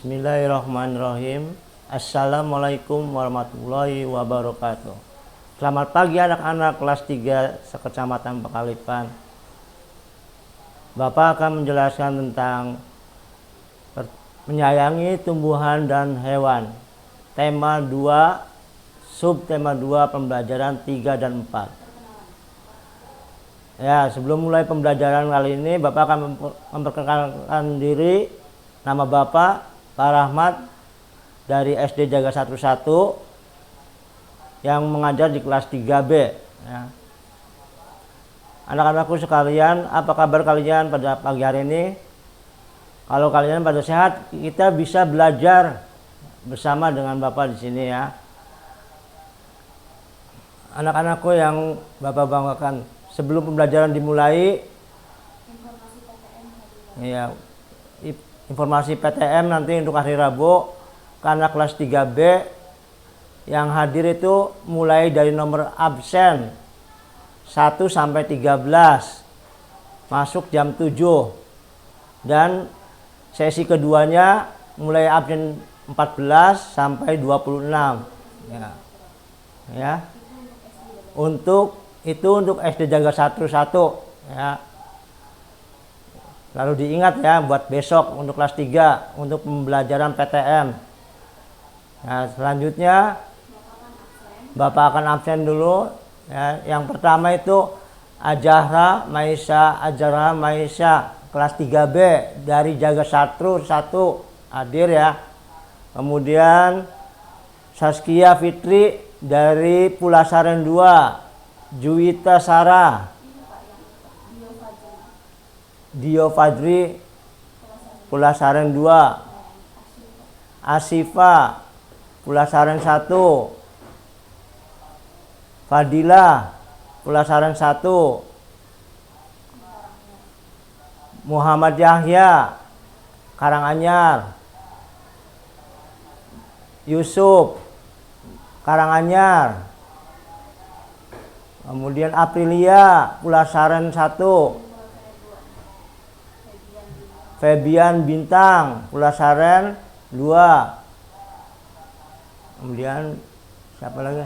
Bismillahirrahmanirrahim. Assalamualaikum warahmatullahi wabarakatuh. Selamat pagi anak-anak kelas 3 sekecamatan Pekalipan. Bapak akan menjelaskan tentang menyayangi tumbuhan dan hewan. Tema 2, subtema 2, pembelajaran 3 dan 4. Ya, sebelum mulai pembelajaran kali ini, Bapak akan memperkenalkan diri. Nama Bapak, Pak Rahmat, dari SD Jaga 11 yang mengajar di kelas 3B. Ya. Anak-anakku sekalian, apa kabar kalian pada pagi hari ini? Kalau kalian pada sehat, kita bisa belajar bersama dengan Bapak di sini ya. Anak-anakku yang Bapak banggakan, sebelum pembelajaran dimulai, informasi PTM nanti untuk hari Rabu, karena kelas 3B yang hadir itu mulai dari nomor absen 1 sampai 13, masuk jam 7, dan sesi keduanya mulai absen 14 sampai 26 ya. Untuk SD Jaga 11 ya. Lalu diingat ya buat besok untuk kelas 3 untuk pembelajaran PTM. Nah, selanjutnya Bapak akan absen dulu ya. Yang pertama itu Ajahra Maisa kelas 3B dari Jaga 11 hadir ya. Kemudian Saskia Fitri dari Pulasaren 2, Juwita Sarah, Dio Fadri Pulasaren 2, Asifa Pulasaren 1, Fadila Pulasaren 1, Muhammad Yahya Karanganyar, Yusuf Karanganyar, kemudian Aprilia Pulasaren 1, Febian Bintang Pulasaren 2, kemudian siapa lagi?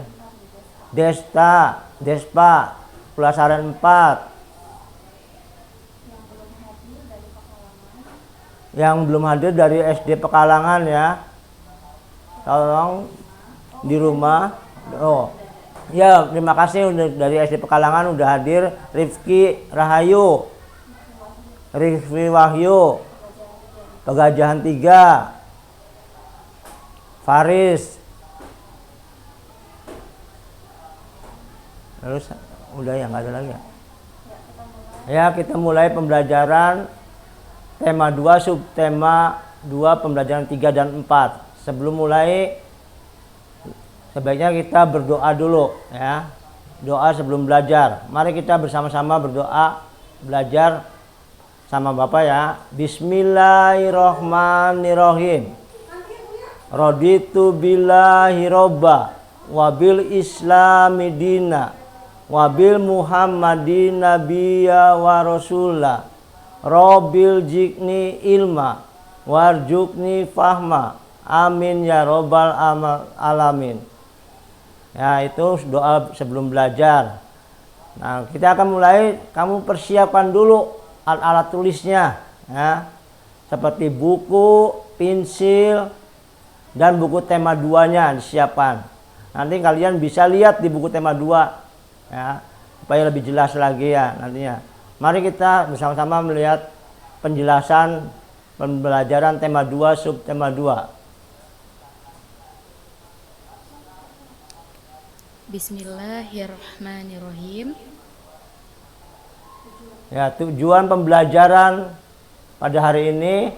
Despa Pulasaren 4. Yang belum hadir dari SD Pekalangan ya, tolong di rumah. Oh ya, terima kasih dari SD Pekalangan udah hadir. Rifki Rahayu, Rifki Wahyu Pegajahan 3, Faris. Terus udah ya, nggak ada lagi ya. Ya, kita mulai pembelajaran tema 2, subtema 2, pembelajaran 3 dan 4. Sebelum mulai, sebaiknya kita berdoa dulu ya. Doa sebelum belajar. Mari kita bersama-sama berdoa belajar sama Bapak ya. Bismillahirrahmanirrahim. Raditu billahi robba wabil islami dina wabil muhammadin nabiyya wa rasulah robil jikni ilma warjukni fahma amin ya robbal alamin. Ya, itu doa sebelum belajar. Nah, kita akan mulai. Kamu persiapkan dulu alat-alat tulisnya ya, seperti buku, pensil, dan buku tema 2-nya disiapkan. Nanti kalian bisa lihat di buku tema 2 ya, supaya lebih jelas lagi ya nantinya. Mari kita bersama-sama melihat penjelasan pembelajaran tema 2, subtema 2. Bismillahirrahmanirrahim. Ya, tujuan pembelajaran pada hari ini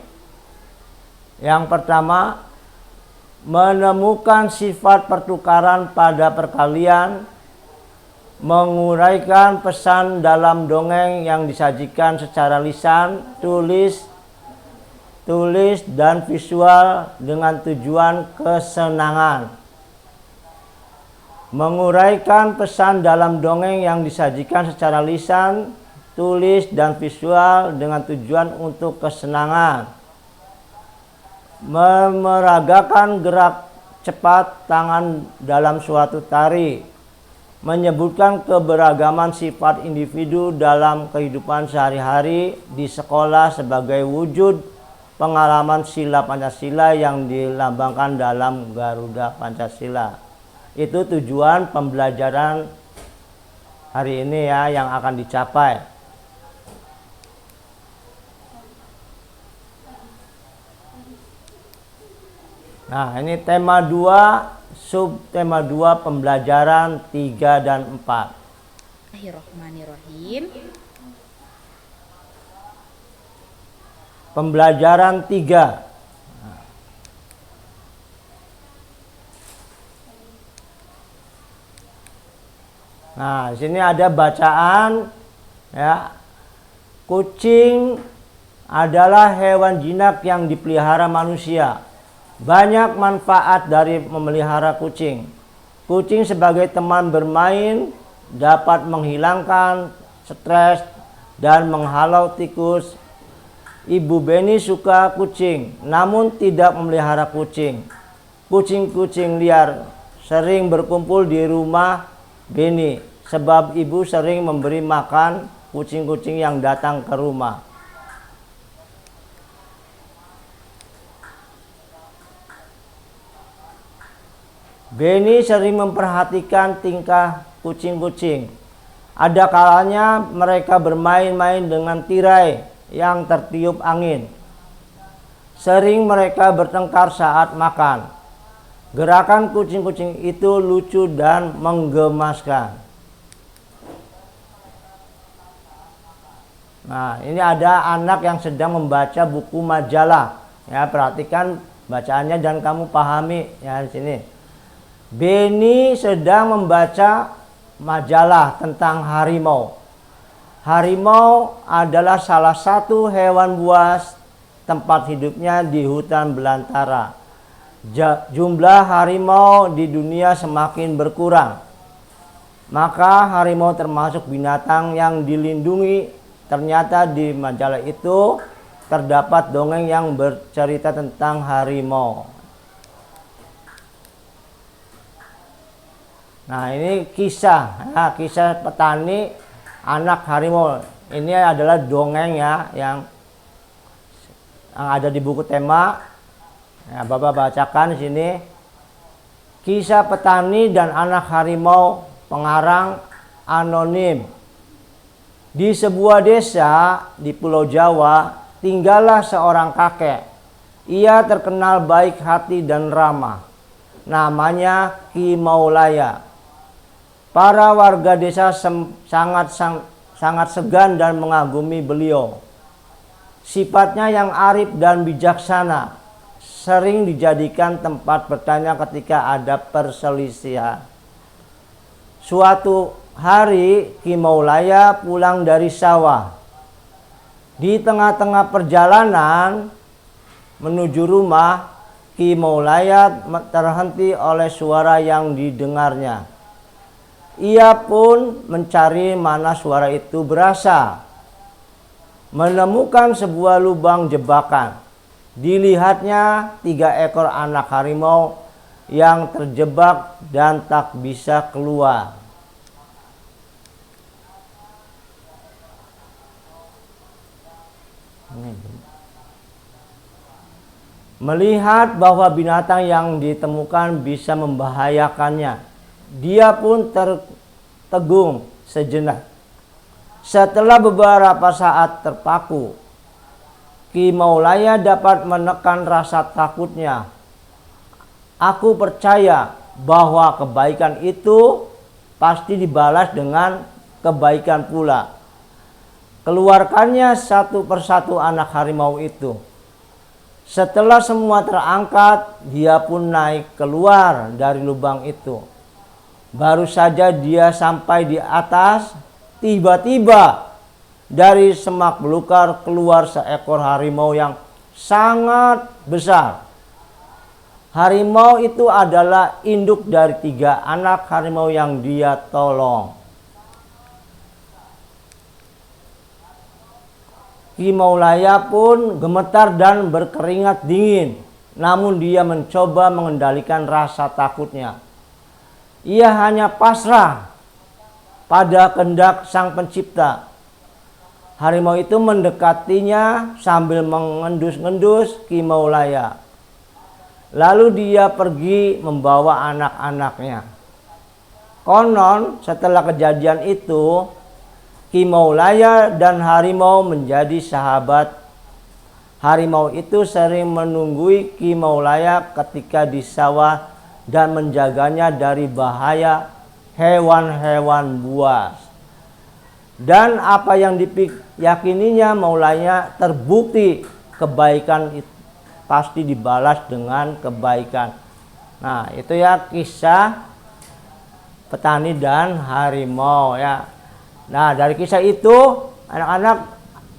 yang pertama, menemukan sifat pertukaran pada perkalian, menguraikan pesan dalam dongeng yang disajikan secara lisan, tulis dan visual dengan tujuan kesenangan. Menguraikan pesan dalam dongeng yang disajikan secara lisan, tulis dan visual dengan tujuan untuk kesenangan. memeragakan gerak cepat tangan dalam suatu tari, menyebutkan keberagaman sifat individu dalam kehidupan sehari-hari di sekolah sebagai wujud pengalaman sila Pancasila yang dilambangkan dalam Garuda Pancasila. Itu tujuan pembelajaran hari ini ya yang akan dicapai. Nah, ini tema 2, subtema 2, pembelajaran 3 dan 4. Bismillahirrahmanirrahim. Pembelajaran 3. Nah, di sini ada bacaan ya. Kucing adalah hewan jinak yang dipelihara manusia. Banyak manfaat dari memelihara kucing. Kucing sebagai teman bermain dapat menghilangkan stres dan menghalau tikus. Ibu Beni suka kucing, namun tidak memelihara kucing. Kucing-kucing liar sering berkumpul di rumah Beni, sebab ibu sering memberi makan kucing-kucing yang datang ke rumah. Beni sering memperhatikan tingkah kucing-kucing. Ada kalanya mereka bermain-main dengan tirai yang tertiup angin. Sering mereka bertengkar saat makan. Gerakan kucing-kucing itu lucu dan menggemaskan. Nah, ini ada anak yang sedang membaca buku majalah. Ya, perhatikan bacaannya dan kamu pahami ya di sini. Beni sedang membaca majalah tentang harimau. Harimau adalah salah satu hewan buas, tempat hidupnya di hutan belantara. Jumlah harimau di dunia semakin berkurang. Maka harimau termasuk binatang yang dilindungi. Ternyata di majalah itu terdapat dongeng yang bercerita tentang harimau. Nah, ini kisah, ya, kisah petani anak harimau. Ini adalah dongeng ya yang ada di buku tema. Ya, Bapak bacakan di sini. Kisah petani dan anak harimau, pengarang anonim. Di sebuah desa di Pulau Jawa, tinggallah seorang kakek. Ia terkenal baik hati dan ramah. Namanya Ki Maulaya. Para warga desa sangat segan dan mengagumi beliau. Sifatnya yang arif dan bijaksana sering dijadikan tempat bertanya ketika ada perselisihan. Suatu hari Ki Maulaya pulang dari sawah. Di tengah-tengah perjalanan menuju rumah, Ki Maulaya terhenti oleh suara yang didengarnya. Ia pun mencari mana suara itu berasal. Menemukan sebuah lubang jebakan. Dilihatnya 3 ekor anak harimau yang terjebak dan tak bisa keluar. Melihat bahwa binatang yang ditemukan bisa membahayakannya, dia pun tertegun sejenak. Setelah beberapa saat terpaku, Ki Maulaya dapat menekan rasa takutnya. Aku percaya bahwa kebaikan itu pasti dibalas dengan kebaikan pula. Keluarkannya satu persatu anak harimau itu. Setelah semua terangkat, dia pun naik keluar dari lubang itu. Baru saja dia sampai di atas, tiba-tiba dari semak belukar keluar seekor harimau yang sangat besar. Harimau itu adalah induk dari 3 anak harimau yang dia tolong. Ki Maulaya pun gemetar dan berkeringat dingin. namun dia mencoba mengendalikan rasa takutnya. Ia hanya pasrah pada kehendak Sang Pencipta. Harimau itu mendekatinya sambil mengendus-endus Ki Maulaya. Lalu dia pergi membawa anak-anaknya. Konon setelah kejadian itu, Ki Maulaya dan harimau menjadi sahabat. Harimau itu sering menunggui Ki Maulaya ketika di sawah dan menjaganya dari bahaya hewan-hewan buas. Dan apa yang diyakininya Maulaya terbukti, kebaikan itu pasti dibalas dengan kebaikan. Nah, itu ya kisah petani dan harimau ya. Nah, dari kisah itu anak-anak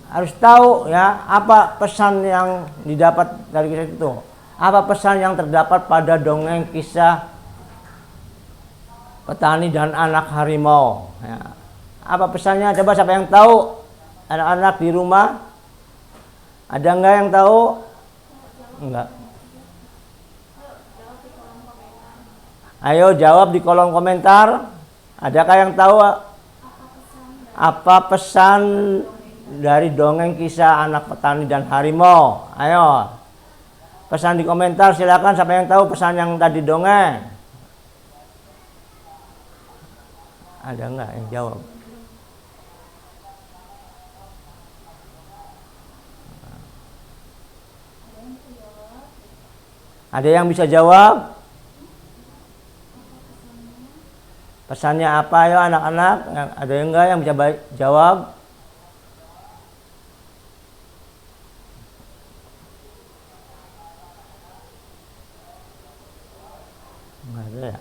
harus tahu ya apa pesan yang didapat dari kisah itu. Apa pesan yang terdapat pada dongeng kisah petani dan anak harimau ya. Apa pesannya? Coba siapa yang tahu? Anak-anak di rumah ada enggak yang tahu? Enggak. Ayo jawab di kolom komentar. Adakah yang tahu apa pesan dari dongeng kisah anak petani dan harimau? Ayo. Pesan di komentar silakan, siapa yang tahu pesan yang tadi dongeng? Ada enggak yang jawab? Ada yang bisa jawab? Pesannya apa ya anak-anak? Ada yang enggak yang bisa jawab? Enggak ada ya?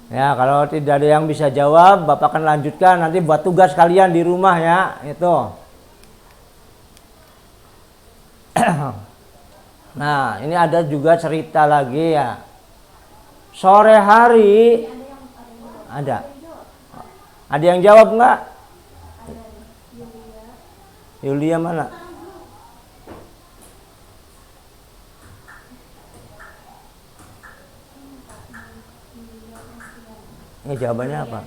Ya, kalau tidak ada yang bisa jawab, Bapak akan lanjutkan nanti buat tugas kalian di rumah ya, itu. Nah, ini ada juga cerita lagi ya. Sore hari ada. Ada yang jawab enggak? Yulia mana? Ini jawabannya apa?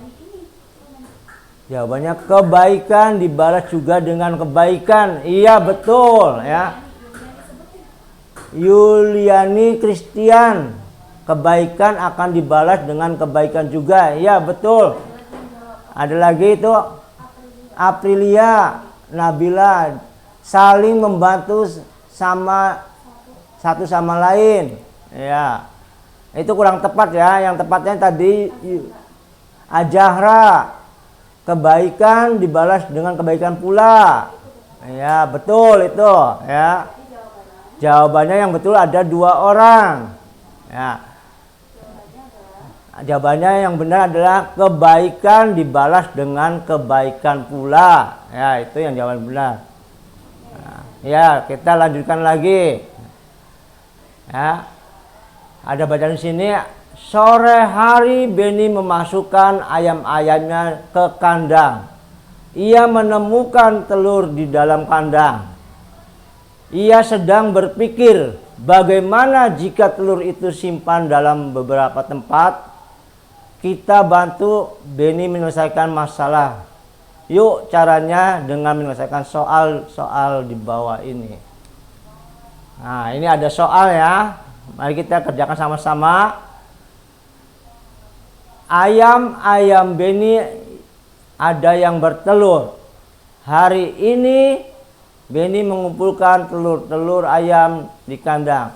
Jawabannya kebaikan dibalas juga dengan kebaikan. Iya betul ya. Yuliani Christian, kebaikan akan dibalas dengan kebaikan juga. Iya betul. Ada lagi itu Aprilia, Nabila, saling membantu sama satu sama lain. Ya. Itu kurang tepat ya. Yang tepatnya tadi Ajahra, kebaikan dibalas dengan kebaikan pula. Ya betul itu ya. Jawabannya yang betul ada 2 orang. Ya. Jawabannya yang benar adalah kebaikan dibalas dengan kebaikan pula. Ya, itu yang jawaban benar. Nah, ya, kita lanjutkan lagi. Ya. Ada bacaan di sini, sore hari Beni memasukkan ayam-ayamnya ke kandang. Ia menemukan telur di dalam kandang. Ia sedang berpikir bagaimana jika telur itu simpan dalam beberapa tempat. Kita bantu Beni menyelesaikan masalah. Yuk caranya dengan menyelesaikan soal-soal di bawah ini. Nah, ini ada soal ya. Mari kita kerjakan sama-sama. Ayam-ayam Beni ada yang bertelur. Hari ini Beni mengumpulkan telur-telur ayam di kandang.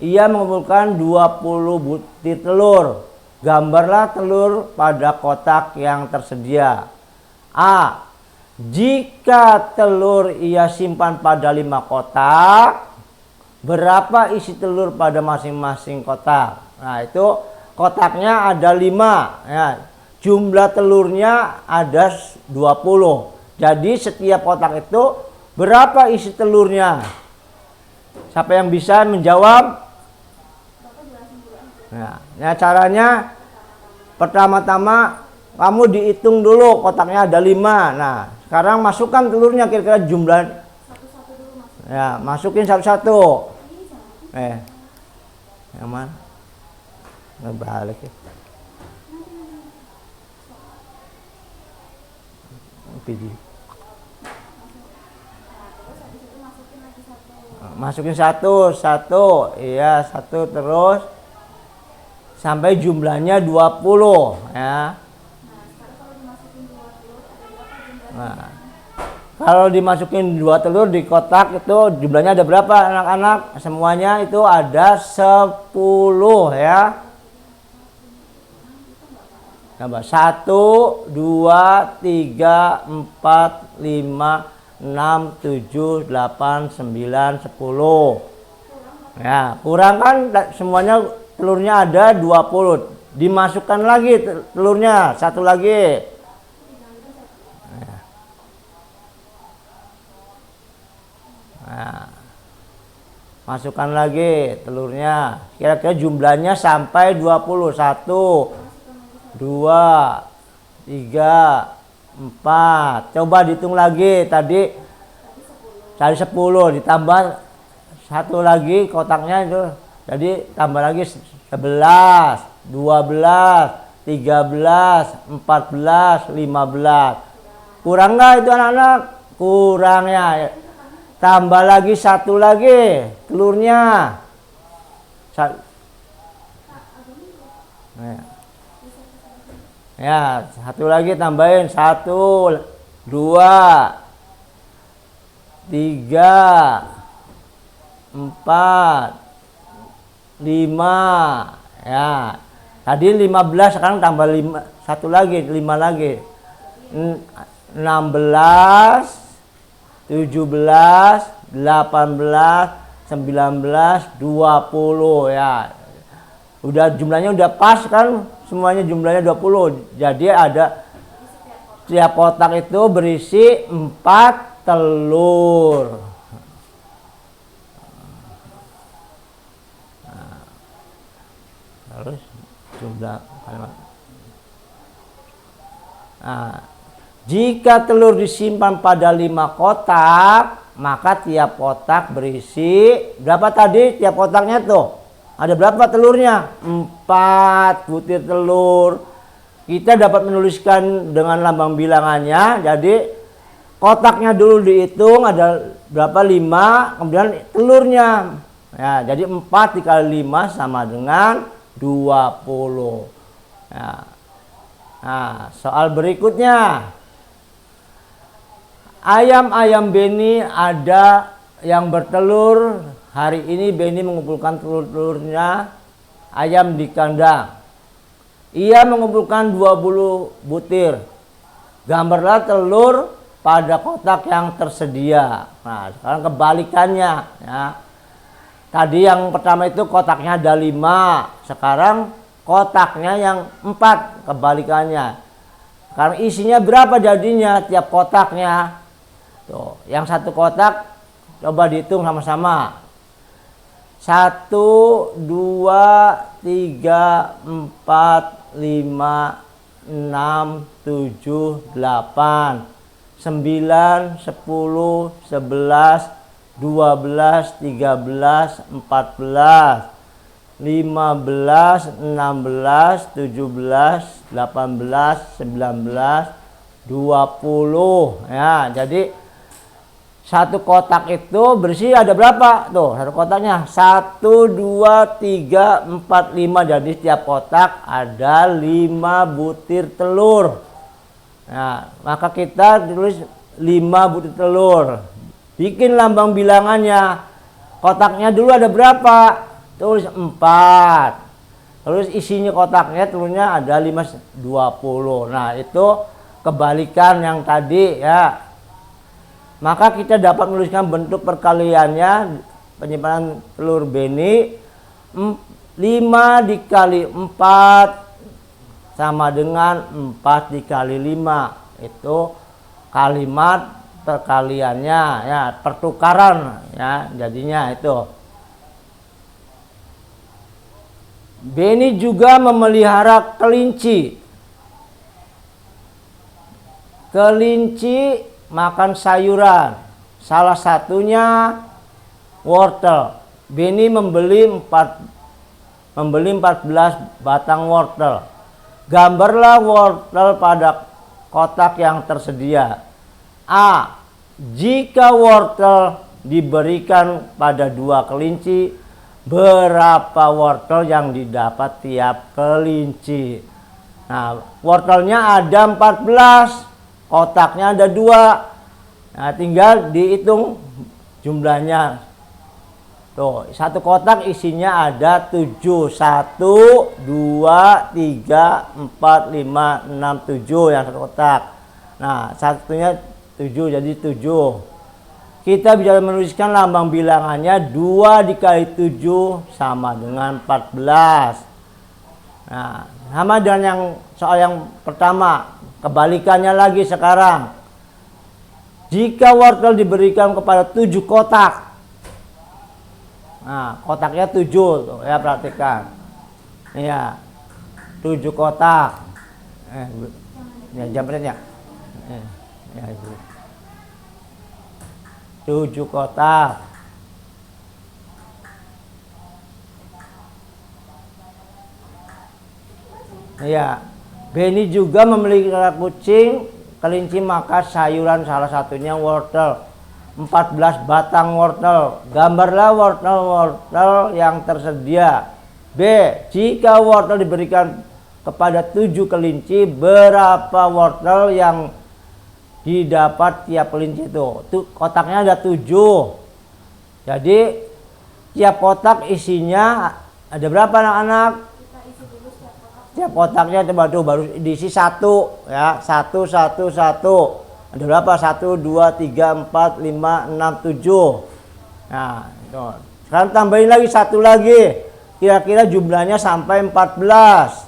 Ia mengumpulkan 20 butir telur. Gambarlah telur pada kotak yang tersedia. A. Jika telur ia simpan pada 5 kotak, berapa isi telur pada masing-masing kotak? Nah, itu kotaknya ada 5. Ya. Jumlah telurnya ada 20. Jadi setiap kotak itu berapa isi telurnya? Siapa yang bisa menjawab? Nah, caranya pertama-tama kamu dihitung dulu kotaknya ada 5. Nah, sekarang masukkan telurnya kira-kira jumlah. Satu-satu dulu masuk. Ya, masukin satu-satu. Yang mana? Ngebalik ya. Video. Masukin satu, iya satu terus sampai jumlahnya 20 ya. Nah, kalau dimasukin 2 telur di kotak itu jumlahnya ada berapa anak-anak? Semuanya itu ada 10 ya. Coba 1, 2, 3, 4, 5, 6, 7, 8, 9, 10. Ya, kurang kan semuanya telurnya ada 20. Dimasukkan lagi telurnya, satu lagi. Nah, masukkan lagi telurnya. Kira-kira jumlahnya sampai 20. 1, 2, 3, 4. Coba dihitung lagi tadi 10 ditambah satu lagi kotaknya itu. Jadi tambah lagi 11, 12, 13, 14, 15. Kurang nggak itu anak-anak? Kurang ya. Tambah lagi satu lagi telurnya. Ya, satu lagi tambahin 1, 2, 3, 4, 5. Ya. Tadi 15, sekarang tambah 5, satu lagi, 5 lagi. 16, 17, 18, 19, 20 ya. Udah jumlahnya udah pas kan? Semuanya jumlahnya 20. Jadi ada setiap kotak itu berisi 4 telur. Nah, terus jumlah kalimat. Nah, jika telur disimpan pada 5 kotak, maka tiap kotak berisi berapa tadi tiap kotaknya tuh? Ada berapa telurnya? 4 butir telur. Kita dapat menuliskan dengan lambang bilangannya. Jadi kotaknya dulu dihitung ada berapa? 5. Kemudian telurnya. Ya, jadi 4 dikali 5 sama dengan 20. Ya. Nah, soal berikutnya. Ayam-ayam Beni ada yang bertelur. Hari ini Beni mengumpulkan telur-telurnya ayam di kandang. Ia mengumpulkan 20 butir. Gambarlah telur pada kotak yang tersedia. Nah, sekarang kebalikannya ya. Tadi yang pertama itu kotaknya ada 5. Sekarang kotaknya yang 4, kebalikannya. Sekarang isinya berapa jadinya tiap kotaknya? Tuh, yang satu kotak coba dihitung sama-sama. 1, 2, 3, 4, 5, 6, 7, 8, 9, 10, 11, 12, 13, 14, 15, 16, 17, 18, 19, 20. Ya, jadi satu kotak itu berisi ada berapa? Tuh, satu kotaknya 1, 2, 3, 4, 5. Jadi setiap kotak ada 5 butir telur. Nah, maka kita tulis 5 butir telur. Bikin lambang bilangannya. Kotaknya dulu ada berapa? Tulis 4. Terus isinya kotaknya telurnya ada 5, 20. Nah, itu kebalikan yang tadi ya. Maka kita dapat menuliskan bentuk perkaliannya penyimpanan telur Beni 5 dikali 4 sama dengan 4 dikali 5. Itu kalimat perkaliannya ya, pertukaran ya, jadinya itu. Beni juga memelihara kelinci. kelinci makan sayuran, salah satunya wortel. Beni membeli 14 batang wortel. Gambarlah wortel pada kotak yang tersedia. A. Jika wortel diberikan pada 2 kelinci, berapa wortel yang didapat tiap kelinci? Nah, wortelnya ada 14, kotaknya ada 2. Nah, tinggal dihitung jumlahnya. Tuh, satu kotak isinya ada 7. 1, 2, 3, 4, 5, 6, 7 yang satu kotak. Nah, satunya 7 jadi 7. Kita bisa menuliskan lambang bilangannya 2 dikali 7 sama dengan 14. Nah, sama dengan yang soal yang pertama. Kebalikannya lagi sekarang. Jika wortel diberikan kepada 7 kotak. Nah, kotaknya 7 tuh, ya perhatikan. Iya. 7 kotak. Ya jamretnya. Ya, 7 kotak. Iya. Beni juga memiliki kucing, kelinci makan sayuran, salah satunya wortel. 14 batang wortel. Gambarlah wortel-wortel yang tersedia. B. Jika wortel diberikan kepada 7 kelinci, berapa wortel yang didapat tiap kelinci itu? Kotaknya ada 7. Jadi tiap kotak isinya ada berapa anak-anak? Tiap kotaknya coba tuh baru diisi 1 ya. 1, 1, 1. Ada berapa? 1, 2, 3, 4, 5, 6, 7. Nah, itu. Sekarang tambahin lagi 1 lagi. Kira-kira jumlahnya sampai 14.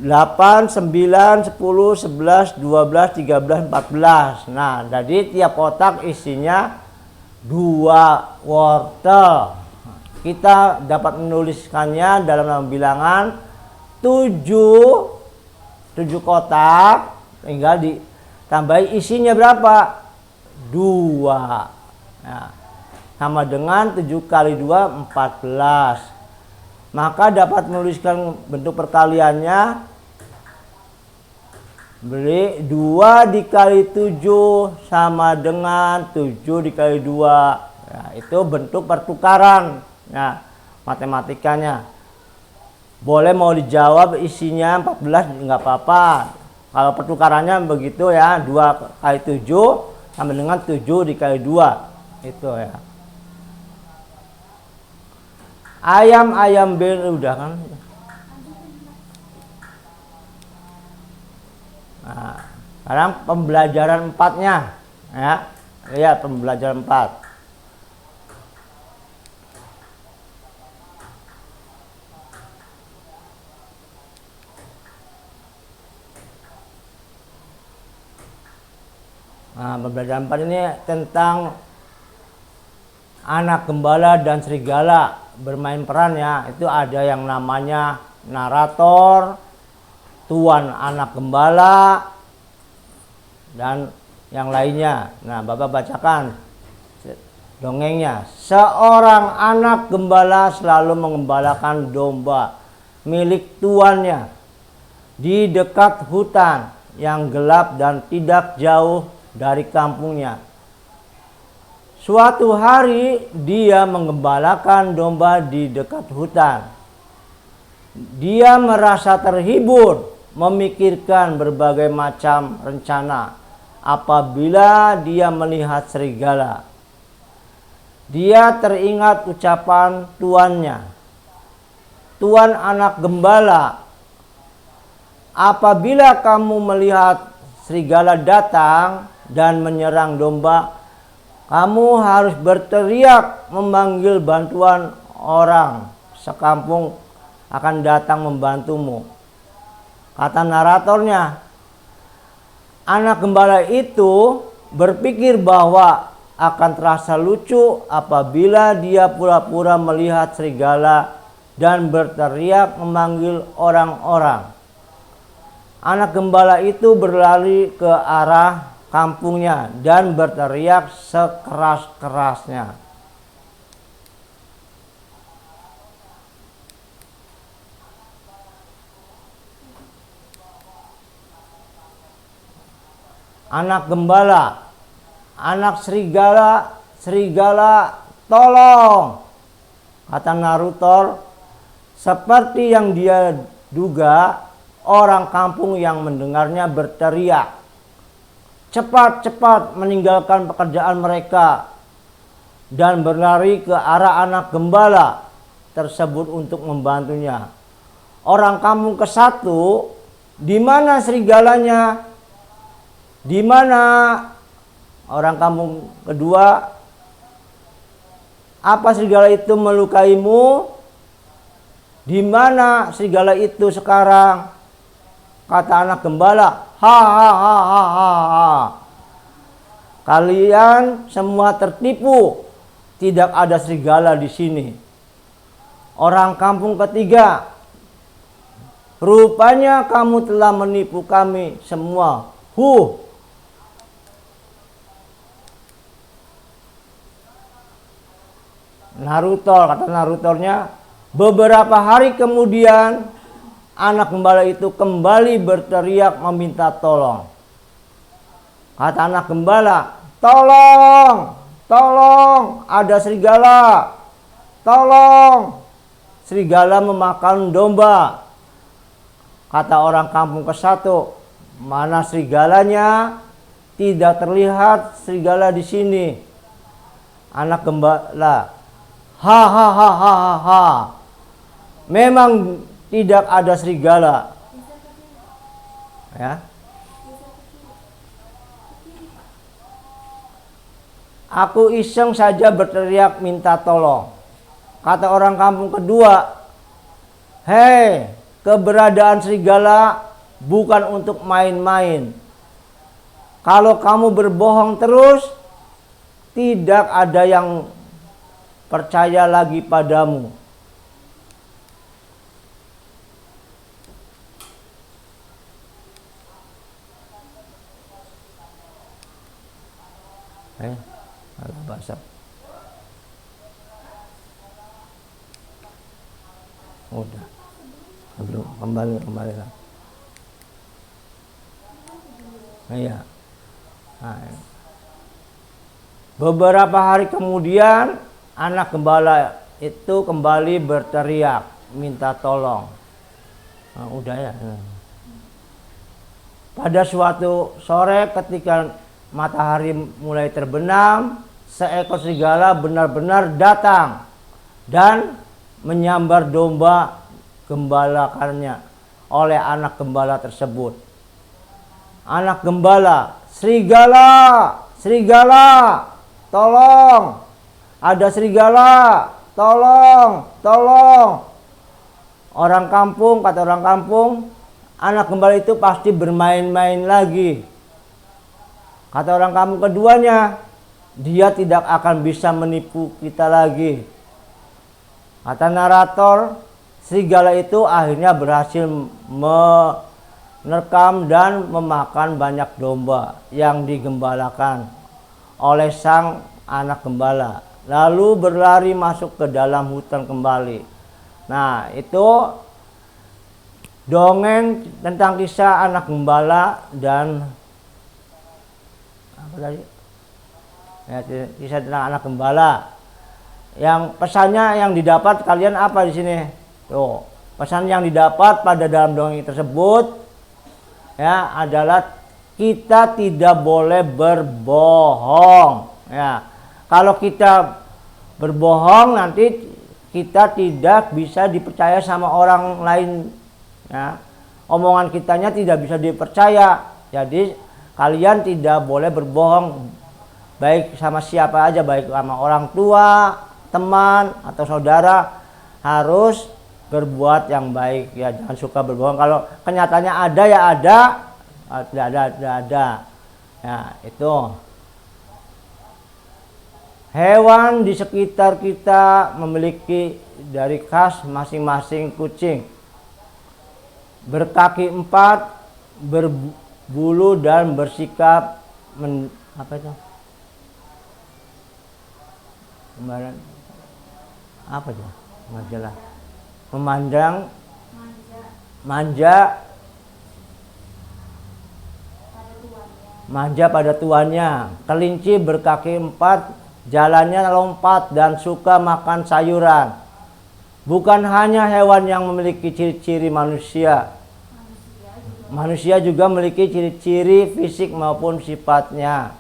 8, 9, 10, 11, 12, 13, 14. Nah, jadi tiap kotak isinya 2 wortel. Kita dapat menuliskannya dalam bilangan 7 kotak, tinggal ditambahi isinya berapa? 2. Nah, sama dengan 7 kali 2, 14. Maka dapat menuliskan bentuk perkaliannya. Beri 2 dikali 7 sama dengan 7 dikali 2. Nah, itu bentuk pertukaran. Nah, matematikanya. Boleh mau dijawab isinya 14 nggak apa-apa. Kalau pertukarannya begitu ya, 2 kali 7 sama dengan 7 dikali 2. Itu ya. Ayam udah kan. Nah, sekarang pembelajaran 4-nya ya. Lihat pembelajaran 4. Nah, pembelajaran 4 ini tentang anak gembala dan serigala bermain peran ya. Itu ada yang namanya narator, tuan anak gembala, dan yang lainnya. Nah, Bapak bacakan dongengnya. Seorang anak gembala selalu mengembalakan domba milik tuannya di dekat hutan yang gelap dan tidak jauh dari kampungnya. Suatu hari dia mengembalakan domba di dekat hutan. Dia merasa terhibur memikirkan berbagai macam rencana apabila dia melihat serigala. Dia teringat ucapan tuannya. Tuan anak gembala, apabila kamu melihat serigala datang dan menyerang domba, kamu harus berteriak memanggil bantuan, orang sekampung akan datang membantumu. Kata naratornya. Anak gembala itu berpikir bahwa akan terasa lucu apabila dia pura-pura melihat serigala dan berteriak memanggil orang-orang. Anak gembala itu berlari ke arah kampungnya dan berteriak sekeras-kerasnya. Anak gembala, anak serigala, serigala, tolong, kata Naruto. Seperti yang dia duga, orang kampung yang mendengarnya berteriak, cepat-cepat meninggalkan pekerjaan mereka dan berlari ke arah anak gembala tersebut untuk membantunya. Orang kampung ke satu, di mana serigalanya? Di mana? Orang kampung kedua, apa serigala itu melukaimu? Di mana serigala itu sekarang? Kata anak gembala, ha ha ha ha ha ha. Kalian semua tertipu, tidak ada serigala di sini. Orang kampung ketiga, rupanya kamu telah menipu kami semua. Naruto, kata Narutonya, beberapa hari kemudian anak gembala itu kembali berteriak meminta tolong. Kata anak gembala, tolong, tolong, ada serigala, tolong, serigala memakan domba. Kata orang kampung ke satu, mana serigalanya? Tidak terlihat serigala di sini. Anak gembala, ha ha ha ha ha ha. Memang tidak ada serigala. Ya. Aku iseng saja berteriak minta tolong. Kata orang kampung kedua, hei, keberadaan serigala bukan untuk main-main. Kalau kamu berbohong terus, tidak ada yang percaya lagi padamu. Alah bahasa. Udah. Belum, kembali lah. Iya. Nah, beberapa hari kemudian anak gembala itu kembali berteriak minta tolong. Nah, udah ya. Pada suatu sore ketika matahari mulai terbenam, seekor serigala benar-benar datang dan menyambar domba gembalakannya oleh anak gembala tersebut. Anak gembala, serigala, serigala, tolong, ada serigala, tolong, tolong. Orang kampung, kata orang kampung, anak gembala itu pasti bermain-main lagi. Kata orang kampung keduanya, dia tidak akan bisa menipu kita lagi. Kata narator, serigala itu akhirnya berhasil menerkam dan memakan banyak domba yang digembalakan oleh sang anak gembala. Lalu berlari masuk ke dalam hutan kembali. Nah, itu dongeng tentang kisah anak gembala dan apa tadi? Ya, kisah tentang anak gembala. Yang pesannya yang didapat kalian apa di sini? Tuh, pesan yang didapat pada dalam dongeng tersebut ya adalah kita tidak boleh berbohong. Ya, kalau kita berbohong nanti kita tidak bisa dipercaya sama orang lain. Ya, omongan kitanya tidak bisa dipercaya. Jadi kalian tidak boleh berbohong, baik sama siapa aja, baik sama orang tua, teman, atau saudara, harus berbuat yang baik. Ya, jangan suka berbohong. Kalau kenyataannya ada ya ada, tidak ada tidak ada. Ya, itu. Hewan di sekitar kita memiliki dari khas masing-masing kucing. Berkaki 4, berbulu dan bersikap apa itu? Apa itu? Majalah. Memandang manja pada tuannya. Kelinci berkaki 4, jalannya lompat dan suka makan sayuran. Bukan hanya hewan yang memiliki ciri-ciri manusia. Manusia juga memiliki ciri-ciri fisik maupun sifatnya.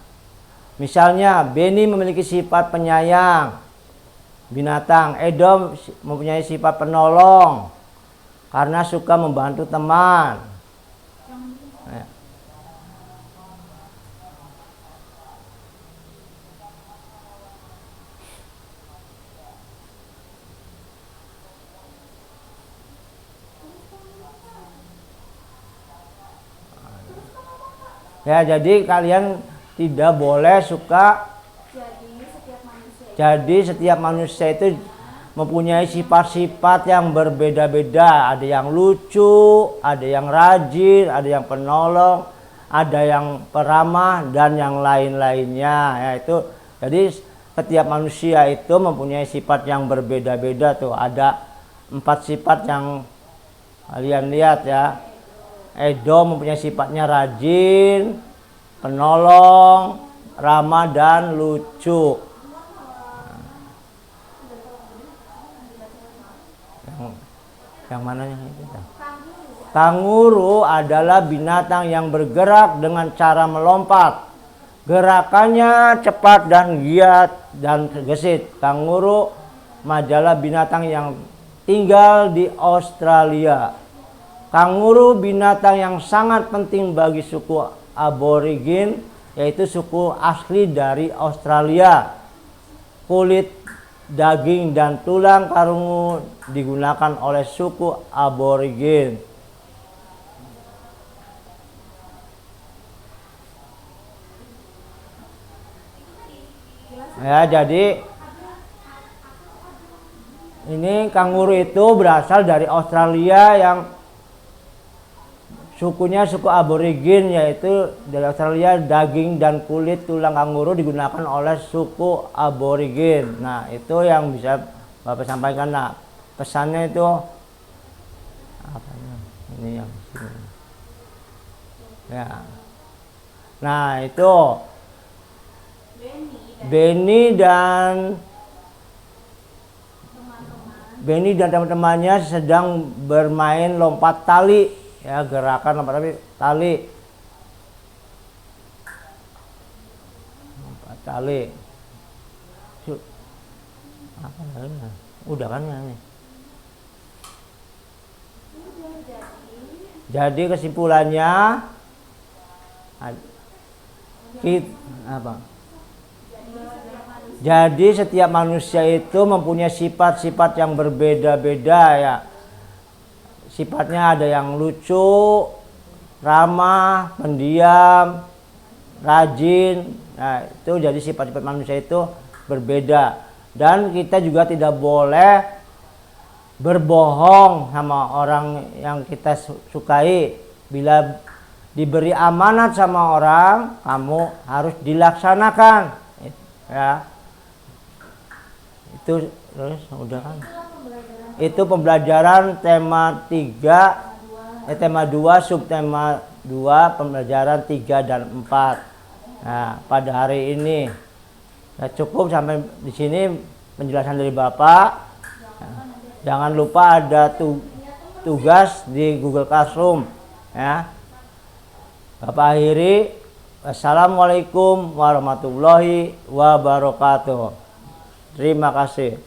Misalnya, Beni memiliki sifat penyayang binatang. Edom mempunyai sifat penolong karena suka membantu teman. Ya, jadi kalian tidak boleh suka. Jadi setiap manusia itu mempunyai sifat-sifat yang berbeda-beda. Ada yang lucu, ada yang rajin, ada yang penolong, ada yang peramah, dan yang lain-lainnya. Ya, itu jadi setiap manusia itu mempunyai sifat yang berbeda-beda tuh. Ada 4 sifat yang kalian lihat ya. Edom mempunyai sifatnya rajin, penolong, ramah, dan lucu. Yang mananya itu? Kanguru adalah binatang yang bergerak dengan cara melompat. Gerakannya cepat dan giat dan gesit. Kanguru adalah binatang yang tinggal di Australia. Kanguru binatang yang sangat penting bagi suku aborigin, yaitu suku asli dari Australia. Kulit, daging, dan tulang kanguru digunakan oleh suku aborigin. Ya, jadi ini kanguru itu berasal dari Australia yang sukunya suku aborigin, yaitu dari Australia. Daging dan kulit tulang kanguru digunakan oleh suku aborigin. Nah, itu yang bisa Bapak sampaikan. Nah, pesannya itu apa ya? Ini yang sini. Ya. Nah, itu Beni dan teman-temannya sedang bermain lompat tali. Ya, gerakan lompat tali. Lompat tali. Apa namanya? Udah kan ini. Jadi kesimpulannya apa? Jadi setiap manusia itu mempunyai sifat-sifat yang berbeda-beda ya. Sifatnya ada yang lucu, ramah, pendiam, rajin. Nah, itu jadi sifat-sifat manusia itu berbeda. Dan kita juga tidak boleh berbohong sama orang yang kita sukai. Bila diberi amanat sama orang, kamu harus dilaksanakan. Ya. Itu terus udah kan. Itu pembelajaran tema 3, tema 2, subtema 2, pembelajaran 3 dan 4. Nah, pada hari ini ya, cukup sampai di sini penjelasan dari Bapak. Nah, jangan lupa ada tugas di Google Classroom ya. Bapak akhiri. Wassalamualaikum warahmatullahi wabarakatuh. Terima kasih.